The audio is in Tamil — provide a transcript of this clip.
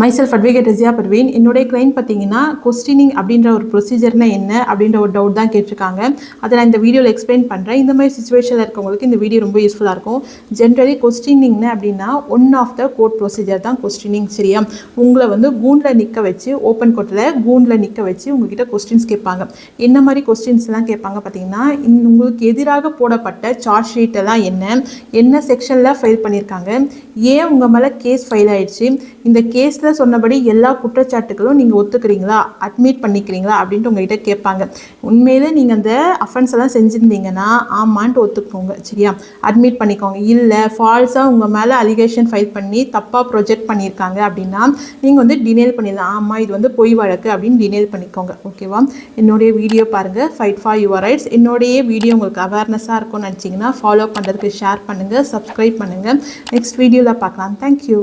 Myself advocate ரஜியா Parveen. என்னுடைய கிளைண்ட் பார்த்தீங்கன்னா கொஸ்டினிங் அப்படின்ற ஒரு ப்ரொசீஜர்னா என்ன அப்படின்ற ஒரு டவுட் தான் கேட்டிருக்காங்க. அதை நான் இந்த வீடியோவில் எக்ஸ்பிளைன் பண்ணுறேன். இந்த மாதிரி சுச்சுவேஷனில் இருக்கவங்களுக்கு இந்த வீடியோ ரொம்ப யூஸ்ஃபுல்லாக இருக்கும். ஜென்ரலி கொஸ்டினிங்னு அப்படின்னா one of the court procedure தான் கொஸ்டினிங். சரியா? உங்களை வந்து கூண்டில் நிற்க வச்சு, ஓப்பன் கோர்ட்டில் கூண்டில் நிற்க வச்சு உங்ககிட்ட கொஸ்டின்ஸ் கேட்பாங்க. என்ன மாதிரி கொஸ்டின்ஸ்லாம் கேட்பாங்க பார்த்தீங்கன்னா, உங்களுக்கு எதிராக போடப்பட்ட சார்ஜ் ஷீட்டெல்லாம் என்ன செக்ஷனில் ஃபைல் பண்ணியிருக்காங்க, ஏன் உங்கள் மேலே கேஸ் ஃபைல் ஆகிடுச்சு, இந்த கேஸில் சொன்னபடி எல்லா குற்றச்சாட்டுகளும் நீங்கள் ஒத்துக்கிறீங்களா, அட்மிட் பண்ணிக்கிறீங்களா அப்படின்ட்டு உங்கள்கிட்ட கேட்பாங்க. உண்மையிலே நீங்கள் அந்த அஃபென்ஸ் எல்லாம் செஞ்சுருந்தீங்கன்னா ஆமான்ட்டு ஒத்துக்கோங்க. சரியா? அட்மிட் பண்ணிக்கோங்க. இல்லை ஃபால்ஸாக உங்கள் மேலே அலிகேஷன் ஃபைல் பண்ணி தப்பாக ப்ரொஜெக்ட் பண்ணியிருக்காங்க அப்படின்னா நீங்கள் வந்து டினேல் பண்ணிடலாம். ஆமாம் இது வந்து பொய் வழக்கு அப்படின்னு டினேல் பண்ணிக்கோங்க. ஓகேவா? என்னுடைய வீடியோ பாருங்கள், ஃபைட் ஃபார் யுவர் ரைட்ஸ். என்னுடைய வீடியோ உங்களுக்கு அவேர்னஸாக இருக்கும்னு நினச்சிங்கன்னா ஃபாலோ பண்ணுறதுக்கு ஷேர் பண்ணுங்கள், சப்ஸ்கிரைப் பண்ணுங்கள். நெக்ஸ்ட் வீடியோவில் பார்க்கலாம். தேங்க்யூ.